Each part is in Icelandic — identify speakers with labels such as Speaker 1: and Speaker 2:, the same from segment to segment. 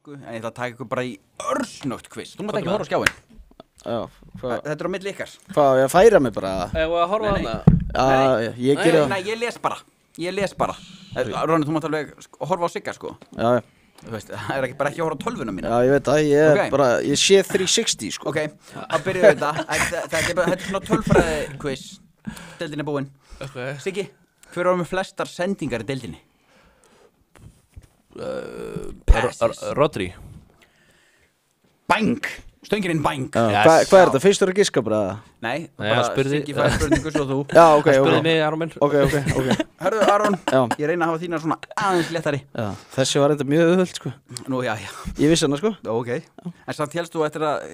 Speaker 1: En ég ætla að taka ykkur bara í örsnögt quiz. Þú mátt ekki horfa á skjáinn.
Speaker 2: Já,
Speaker 1: Þetta er á milli ykkar.
Speaker 2: Hvað, ég færa mig bara?
Speaker 3: Eða að horfa á hana?
Speaker 2: Já, ég geri það.
Speaker 1: Nei, ég les bara. Ronny, þú mátt alveg horfa á Sigga, sko.
Speaker 2: Já,
Speaker 1: Þú veist, það er ekki bara ekki að horfa á tölvuna mína.
Speaker 2: já, ég veit það, ég sé 360, sko.
Speaker 1: Ok, þá byrjuðu þetta. Þetta er svona tölfræði quiz. Deildin er búin.
Speaker 3: Okay.
Speaker 1: Siggi, hver var með flestar sendingar í deildinni? Passes.
Speaker 3: Rodri.
Speaker 1: Bang! Stöngirinn bang!
Speaker 2: Hvað er þetta? Fyrstur að giska bara?
Speaker 1: Nei,
Speaker 3: Nei,
Speaker 1: bara
Speaker 3: spurði-
Speaker 1: Siggi fær spurningu svo þú.
Speaker 2: Já, ok,
Speaker 3: Spurði
Speaker 2: ok.
Speaker 3: mig, Aron minn.
Speaker 2: Ok.
Speaker 1: Hörðu, Aron,
Speaker 2: Já.
Speaker 1: ég reyna að hafa þína svona aðeins léttari.
Speaker 2: Já, þessi var þetta mjög auðvöld, sko.
Speaker 1: Nú, já.
Speaker 2: Ég vissi hana, sko.
Speaker 1: Ok. En samt hélst þú eftir að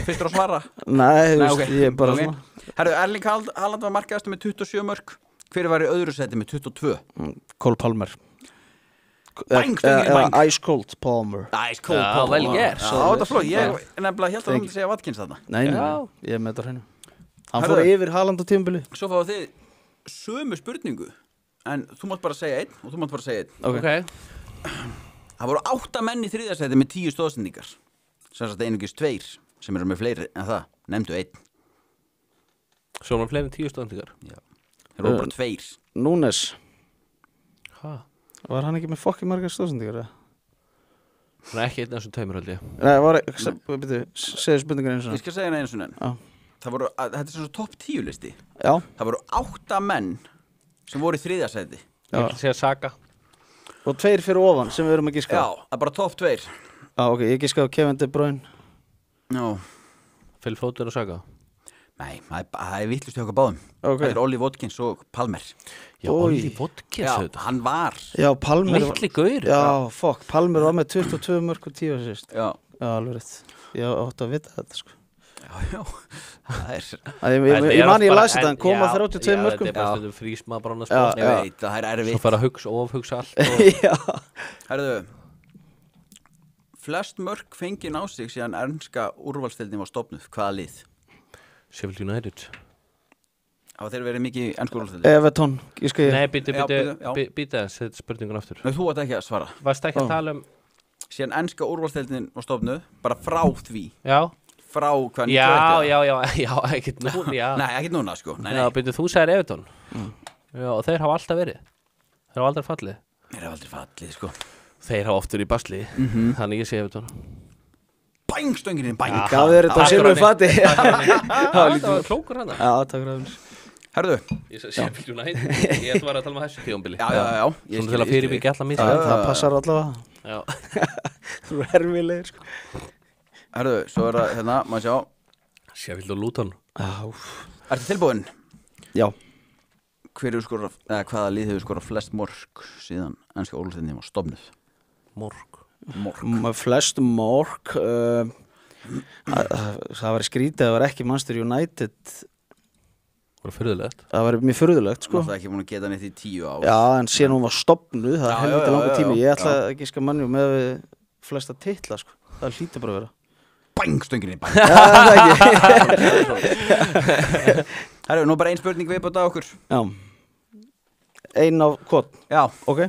Speaker 1: fyrstur að svara?
Speaker 2: Nei, þú
Speaker 1: Nei,
Speaker 2: veist,
Speaker 1: ok.
Speaker 2: ég er bara
Speaker 1: Ok.
Speaker 2: svona.
Speaker 1: Herðu, Erling Haaland var markaðastur með 27 mörk. Hver var í öðru seti með 22?
Speaker 2: Cole Palmer.
Speaker 1: Bang, stöngirinn bang.
Speaker 2: Ice Cold Palmer.
Speaker 1: Nice, cool.
Speaker 3: Já, vel gert.
Speaker 1: Já, þetta er flott. Ég nefnilega held að þú myndi segja Watkins þarna.
Speaker 2: Nei,
Speaker 3: Já.
Speaker 2: ég er með þetta á hreinu. Hann
Speaker 1: Herðu.
Speaker 2: fór yfir Haaland á tímabili.
Speaker 1: Svo fáið þið sömu spurningu. En þú mátt bara segja einn og þú mátt bara segja einn.
Speaker 3: Ok.
Speaker 1: Það voru 8 menn í þriðja seti með 10 stóðsendingar. Sem sagt einungis 2 sem eru með fleiri en það. Nefndu einn.
Speaker 3: Svo var fleiri en 10 stóðendingar.
Speaker 1: Það voru bara 2.
Speaker 2: Núnes.
Speaker 3: Hæ?
Speaker 2: Var hann ekki með fokki margar stóðsendingar?
Speaker 3: Svona ekki einn af þessum tveimur held ég.
Speaker 2: Nei, segðu spurningar eins og
Speaker 1: Ég skal segja hana einu svona.
Speaker 2: Já.
Speaker 1: Það voru, þetta er svona topp 10 listi.
Speaker 2: Já.
Speaker 1: Það voru 8 menn sem voru í þriðja seti.
Speaker 3: Ég ætla að segja Saga.
Speaker 2: Og 2 fyrir ofan sem við erum að giska.
Speaker 1: Já, það er bara topp 2.
Speaker 2: Já, ok, ég giska á Kevin De Bruyne.
Speaker 1: Já.
Speaker 3: Phil Foden og Saga.
Speaker 1: Nei, það er vittlust hjá okkur báðum.
Speaker 2: Ok.
Speaker 1: Það er Ollie Watkins og Palmer.
Speaker 3: Já,
Speaker 2: Oj.
Speaker 3: Ollie Watkins
Speaker 1: Já,
Speaker 3: auðvitað.
Speaker 1: hann var.
Speaker 2: Já, Palmer.
Speaker 3: Litli gaur.
Speaker 2: Já, fokk, Palmer var með 22 mörg og 10 assist.
Speaker 1: Já.
Speaker 2: Já, alveg rétt. Ég átti að vita þetta, sko.
Speaker 1: Já. Það er...
Speaker 2: Ég man ég lasi þetta, hann kom að 32 mörgum.
Speaker 3: Já, þetta er bara stundum frýsma bara annars.
Speaker 2: Já.
Speaker 1: Ég veit, það er
Speaker 3: Svo
Speaker 1: erfitt.
Speaker 3: fara að ofhugsa allt.
Speaker 2: Já.
Speaker 1: Herðu, flest mörk fengin á sig síðan ernska úrvalsdeildin var stofnuð. Hvaða lið?
Speaker 3: Sheffield United.
Speaker 1: Hafa þeir verið mikið í ensku úrvalsdeildin?
Speaker 2: Everton, ég skal ég.
Speaker 3: Nei,
Speaker 1: Já.
Speaker 3: býta þess, þetta er spurningun aftur.
Speaker 1: Nei, þú átt ekki að svara.
Speaker 3: Varst ekki að tala um...
Speaker 1: Síðan ennska úrvalsdeildin var stofnuð, bara frá því.
Speaker 3: Já.
Speaker 1: Frá hvað
Speaker 3: Já, ekkert núna, já.
Speaker 1: Nei, ekki núna, sko. Nei,
Speaker 3: Já, býtu, þú sagðir Everton. Já, og þeir hafa alltaf verið. Þeir hafa aldrei fallið.
Speaker 1: Mér er aldrei fallið, sko.
Speaker 3: Þeir hafa oft verið í basli. Þannig ég sé Everton.
Speaker 1: Bang, stöngirinn, bang.
Speaker 2: Gaf þér þetta á silfur fati.
Speaker 3: Það var klókur hana.
Speaker 2: Já, takk fyrir það.
Speaker 1: Herðu.
Speaker 3: Ég sagði Sheffield United. Ég ætla að tala um þessu tíðumbili.
Speaker 1: Já.
Speaker 3: Svona til að fyrirbyggja alla mín.
Speaker 2: Það passar allavega.
Speaker 3: Já.
Speaker 2: Þú er herfilegir, sko.
Speaker 1: Herðu, svo er það, hérna, maður sjá.
Speaker 3: Sheffield og Luton.
Speaker 1: Ertu tilbúin?
Speaker 2: Já.
Speaker 1: Hvaða lið hefur skorað flest mörk síðan ennska úrvalsdeildin var stofnuð?
Speaker 3: Morg.
Speaker 2: Flest mörg. Það var skrítið, það var ekki Manchester United.
Speaker 3: Það var fyrðulegt.
Speaker 2: Það var mjög furðulegt, sko.
Speaker 1: Það er ekki búin að geta neitt í 10 ár.
Speaker 2: Já, en síðan hún var stofnuð, það er
Speaker 1: Já,
Speaker 2: helviti
Speaker 1: já,
Speaker 2: langur
Speaker 1: já,
Speaker 2: tími.
Speaker 1: já.
Speaker 2: Ég ætla að giska mannjú með við flesta titla, sko. Það hlýtur bara að vera.
Speaker 1: Bang, stöngirinn, bang.
Speaker 2: Já, það ekki.
Speaker 1: Herru, nú bara ein spurning viðbót á okkur.
Speaker 2: Já. Ein á kvot.
Speaker 1: Já,
Speaker 2: Ok.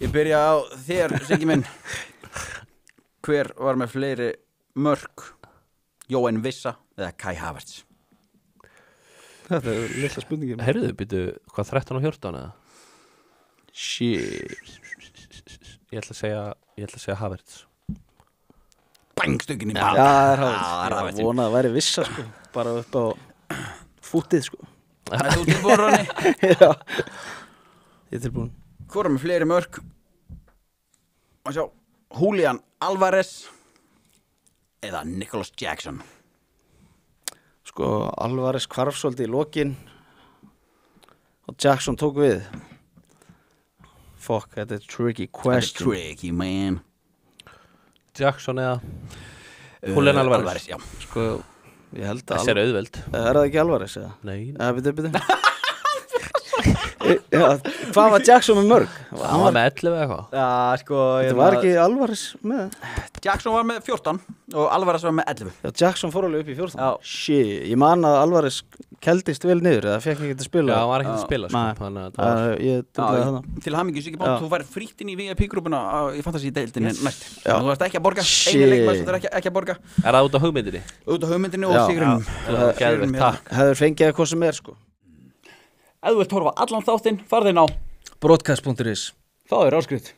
Speaker 1: ég byrja á þér, Siggi minn. Hver var með fleiri mörk? Jóen Vissa eða Kai Havertz?
Speaker 2: Þetta er lilla spurningin.
Speaker 3: Herðu, býtu, hvað 13 og 14 eða?
Speaker 2: Shit.
Speaker 3: Ég ætla að segja Havertz.
Speaker 1: Bang, stöngirinn,
Speaker 2: Já,
Speaker 1: bang.
Speaker 2: það er
Speaker 1: Já, það er
Speaker 2: Havertz.
Speaker 1: Havertz.
Speaker 2: Ég vona að það væri Vissa, sko. Bara upp á fútið, sko.
Speaker 1: Er þú tilbúin, Ronny?
Speaker 2: Já. Ég er tilbúin.
Speaker 1: Hvor var með fleiri mörk? Má sjá, Julian Alvarez eða Nicholas Jackson?
Speaker 2: Sko, Alvarez hvarf svolítið í lokin og Jackson tók við. Fuck, þetta er tricky question.
Speaker 1: Tricky, man.
Speaker 3: Jackson eða Julian Alvarez.
Speaker 1: Já.
Speaker 2: Sko, ég held að
Speaker 3: Þessi er auðveld.
Speaker 2: Er það ekki Alvarez, eða?
Speaker 3: Nei.
Speaker 2: Bíddu. Já, hvað var Jackson með mörg?
Speaker 3: Hann var með 11 eða eitthvað.
Speaker 1: Já, sko.
Speaker 2: Þetta var ekki Alvarez með.
Speaker 1: Jackson var með 14 og Alvarez var með 11.
Speaker 2: Já, Jackson fór alveg upp í 14.
Speaker 1: Já.
Speaker 2: Shit, ég man að Alvarez keldist vel niður eða fekk ekki að
Speaker 3: Já,
Speaker 2: spila
Speaker 3: hann var ekki að spila sko,
Speaker 2: Nei.
Speaker 3: þannig að það var
Speaker 2: Ég dundlaði þarna
Speaker 1: Til hamingju Siggi
Speaker 2: Já.
Speaker 1: Bátt, þú fær frítt inn í VIP-grúpuna í fantasy-deildinni næst
Speaker 2: Já.
Speaker 1: Þú varst ekki að borga,
Speaker 2: Shit.
Speaker 1: einu leikmaður sem þú er ekki að borga
Speaker 3: Er það út á hugmyndinni?
Speaker 1: út á hugmyndinu og
Speaker 2: Já.
Speaker 1: sigrinum
Speaker 3: Geðveikt, takk.
Speaker 2: Hefur fengið eitthvað sem er sko
Speaker 1: Ef þú vilt horfa á allan þáttinn, farðu inn á
Speaker 2: Broadcast.is
Speaker 1: Það er áskrift